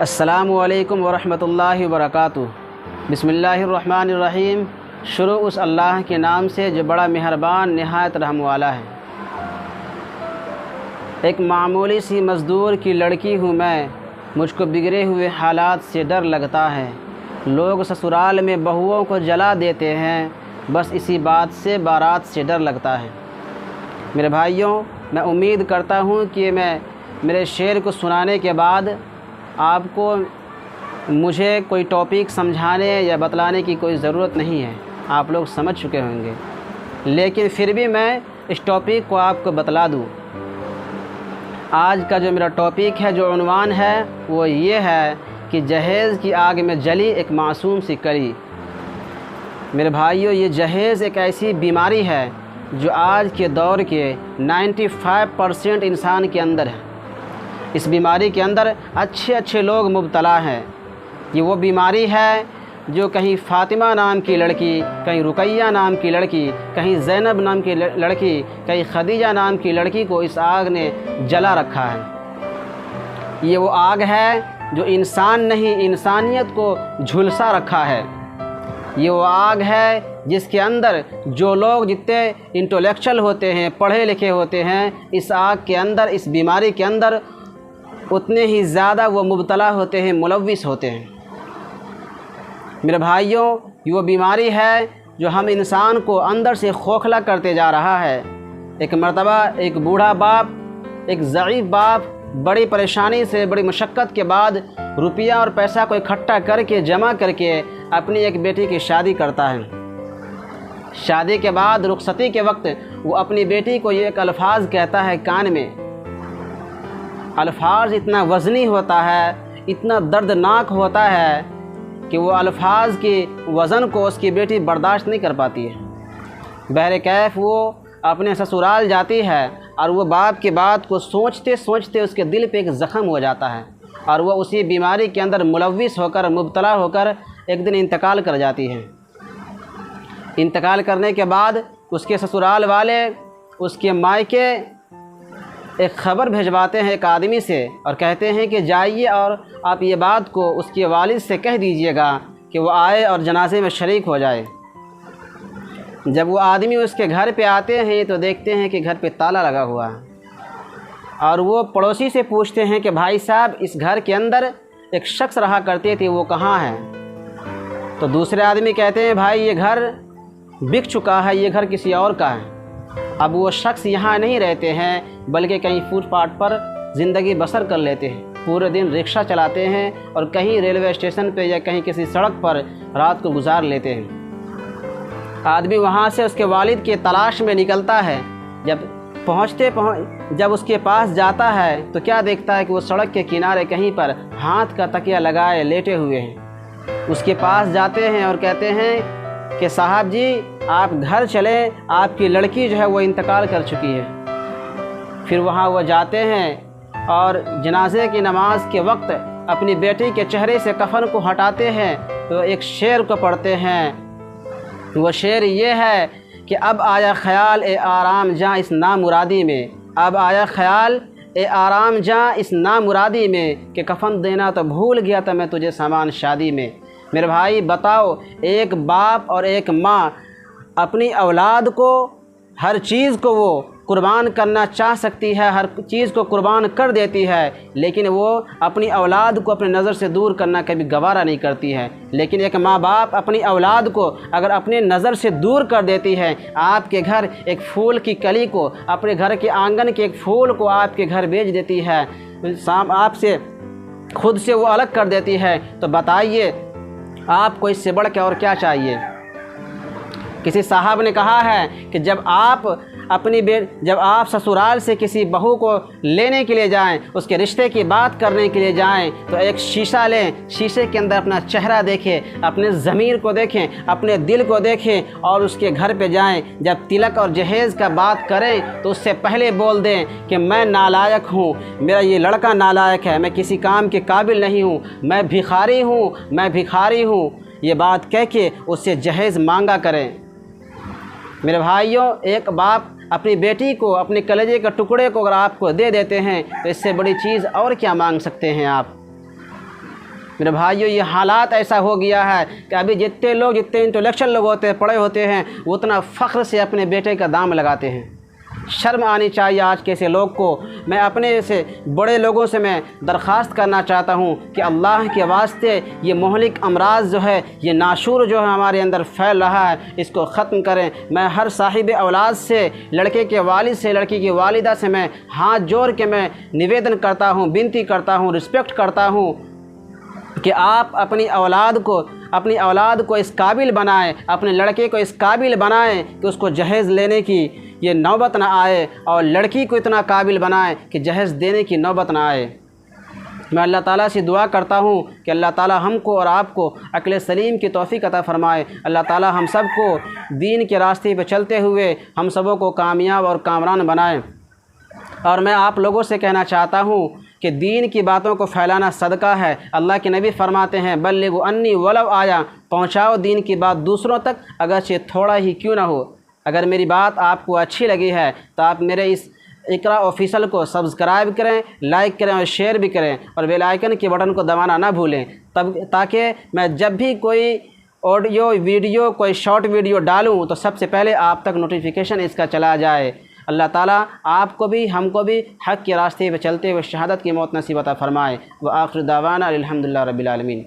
अस्सलामुअलैकुम वरहमतुल्लाहि वबरकातुहू। बिस्मिल्लाहिर्रहमानिर्रहीम। शुरू उस अल्लाह के नाम से जो बड़ा मेहरबान नहायत रहम वाला है। एक मामूली सी मज़दूर की लड़की हूँ मैं, मुझको बिगड़े हुए हालात से डर लगता है। लोग ससुराल में बहुओं को जला देते हैं, बस इसी बात से बारात से डर लगता है। मेरे भाइयों, मैं उम्मीद करता हूँ कि मेरे शेर को सुनाने के बाद आपको मुझे कोई टॉपिक समझाने या बतलाने की कोई ज़रूरत नहीं है, आप लोग समझ चुके होंगे। लेकिन फिर भी मैं इस टॉपिक को आपको बतला दूँ। आज का जो मेरा टॉपिक है, जो उन्वान है, वो ये है कि जहेज़ की आग में जली एक मासूम सी कली। मेरे भाइयों, ये जहेज़ एक ऐसी बीमारी है जो आज के दौर के 95% इंसान के अंदर है। इस बीमारी के अंदर अच्छे लोग मुब्तला हैं। ये वो बीमारी है जो कहीं फ़ातिमा नाम की लड़की, कहीं रुकैया नाम की लड़की, कहीं ज़ैनब नाम की लड़की, कहीं खदीजा नाम की लड़की को इस आग ने जला रखा है। ये वो आग है जो इंसान नहीं, इंसानियत को झुलसा रखा है। ये वो आग है जिसके अंदर जो लोग जितने इंटेलेक्चुअल होते हैं, पढ़े लिखे होते हैं, इस आग के अंदर, इस बीमारी के अंदर उतने ही ज़्यादा वो मुब्तला होते हैं, मुलव्विस होते हैं। मेरे भाइयों, ये वो बीमारी है जो हम इंसान को अंदर से खोखला करते जा रहा है। एक मर्तबा एक बूढ़ा बाप, एक ज़ईफ़ बाप बड़ी परेशानी से, बड़ी मशक्क़त के बाद रुपया और पैसा को इकट्ठा करके, जमा करके अपनी एक बेटी की शादी करता है। शादी के बाद रुखसती के वक्त वो अपनी बेटी को ये एक अल्फाज कहता है कान में। अल्फाज इतना वज़नी होता है, इतना दर्दनाक होता है कि वो अल्फाज के वज़न को उसकी बेटी बर्दाश्त नहीं कर पाती है। बहरे कैफ वो अपने ससुराल जाती है और वो बाप की बात को सोचते सोचते उसके दिल पे एक ज़ख़म हो जाता है और वो उसी बीमारी के अंदर मुलव्विस होकर, मुब्तला होकर एक दिन इंतकाल कर जाती है। इंतकाल करने के बाद उसके ससुराल वाले, उसके मायके एक ख़बर भिजवाते हैं एक आदमी से और कहते हैं कि जाइए और आप ये बात को उसके वालिद से कह दीजिएगा कि वो आए और जनाजे में शरीक हो जाए। जब वो आदमी उसके घर पे आते हैं तो देखते हैं कि घर पे ताला लगा हुआ है और वो पड़ोसी से पूछते हैं कि भाई साहब, इस घर के अंदर एक शख्स रहा करते थे, वो कहाँ हैं? तो दूसरे आदमी कहते हैं, भाई ये घर बिक चुका है, ये घर किसी और का है। अब वो शख्स यहाँ नहीं रहते हैं, बल्कि कहीं फुटपाथ पर ज़िंदगी बसर कर लेते हैं। पूरे दिन रिक्शा चलाते हैं और कहीं रेलवे स्टेशन पे या कहीं किसी सड़क पर रात को गुजार लेते हैं। आदमी वहाँ से उसके वालिद के तलाश में निकलता है। जब उसके पास जाता है तो क्या देखता है कि वो सड़क के किनारे कहीं पर हाथ का तकिया लगाए लेटे हुए हैं। उसके पास जाते हैं और कहते हैं कि साहब जी, आप घर चलें, आपकी लड़की जो है वो इंतकाल कर चुकी है। फिर वहाँ वो जाते हैं और जनाजे की नमाज के वक्त अपनी बेटी के चेहरे से कफन को हटाते हैं तो एक शेर को पढ़ते हैं। वो शेर ये है कि अब आया ख़याल ए आराम जहाँ इस नामुरादी में, अब आया ख़याल ए आराम जहाँ इस नामुरादी में, कि कफन देना तो भूल गया था मैं तुझे सामान शादी में। मेरे भाई बताओ, एक बाप और एक माँ अपनी औलाद को, हर चीज़ को वो कुर्बान करना चाह सकती है, हर चीज़ को कुर्बान कर देती है, लेकिन वो अपनी औलाद को अपनी नज़र से दूर करना कभी गवारा नहीं करती है। लेकिन एक माँ बाप अपनी औलाद को अगर अपनी नज़र से दूर कर देती है, आपके घर एक फूल की कली को, अपने घर के आंगन के एक फूल को आपके घर भेज देती है, आपसे खुद से वो अलग कर देती है, तो बताइए आपको इससे बढ़ के और क्या चाहिए। किसी साहब ने कहा है कि जब आप ससुराल से किसी बहू को लेने के लिए जाएं, उसके रिश्ते की बात करने के लिए जाएं, तो एक शीशा लें, शीशे के अंदर अपना चेहरा देखें, अपने ज़मीर को देखें, अपने दिल को देखें और उसके घर पे जाएं। जब तिलक और जहेज़ का बात करें तो उससे पहले बोल दें कि मैं नालायक हूँ, मेरा ये लड़का नालायक है, मैं किसी काम के काबिल नहीं हूँ, मैं भिखारी हूँ। ये बात कह के उससे जहेज़ मांगा करें। मेरे भाइयों, एक बाप अपनी बेटी को, अपने कलेजे के टुकड़े को अगर आपको दे देते हैं तो इससे बड़ी चीज़ और क्या मांग सकते हैं आप। मेरे भाइयों, ये हालात ऐसा हो गया है कि अभी जितने इंटेलेक्चुअल लोग होते हैं, पढ़े होते हैं, वो उतना फ़ख्र से अपने बेटे का दाम लगाते हैं। शर्म आनी चाहिए आज के ऐसे लोग को। मैं अपने से बड़े लोगों से मैं दरख्वास्त करना चाहता हूँ कि अल्लाह के वास्ते ये मोहलिक अमराज जो है, ये नाशूर जो है हमारे अंदर फैल रहा है, इसको ख़त्म करें। मैं हर साहिब औलाद से, लड़के के वालिद से, लड़की की वालिदा से मैं हाथ जोड़ के मैं निवेदन करता हूँ, विनती करता हूँ, रिस्पेक्ट करता हूँ कि आप अपनी औलाद को इस काबिल बनाएं, अपने लड़के को इस काबिल बनाएं कि उसको जहेज़ लेने की ये नौबत ना आए, और लड़की को इतना काबिल बनाएं कि जहेज़ देने की नौबत ना आए। मैं अल्लाह ताला से दुआ करता हूँ कि अल्लाह ताला हमको और आपको अक्ल सलीम की तौफ़ीक़ अता फ़रमाए। अल्लाह ताला हम सब को दीन के रास्ते पर चलते हुए हम सबों को कामयाब और कामरान बनाए। और मैं आप लोगों से कहना चाहता हूँ कि दीन की बातों को फैलाना सदका है। अल्लाह के नबी फरमाते हैं, बल्लिगु अन्नी वलव आया, पहुँचाओ दीन की बात दूसरों तक, अगरचे थोड़ा ही क्यों ना हो। अगर मेरी बात आपको अच्छी लगी है तो आप मेरे इस इकरा ऑफिशियल को सब्सक्राइब करें, लाइक करें और शेयर भी करें, और बेल आइकन के बटन को दबाना ना भूलें, तब ताकि मैं जब भी कोई ऑडियो वीडियो, कोई शॉर्ट वीडियो डालूँ तो सबसे पहले आप तक नोटिफिकेशन इसका चला जाए। अल्लाह ताला आपको भी हमको भी हक़ के रास्ते पर चलते हुए शहादत की मौत नसीब अता फ़रमाए। व आखिर दावाना अल्हम्दुलिल्लाह रब्बिल आलमीन।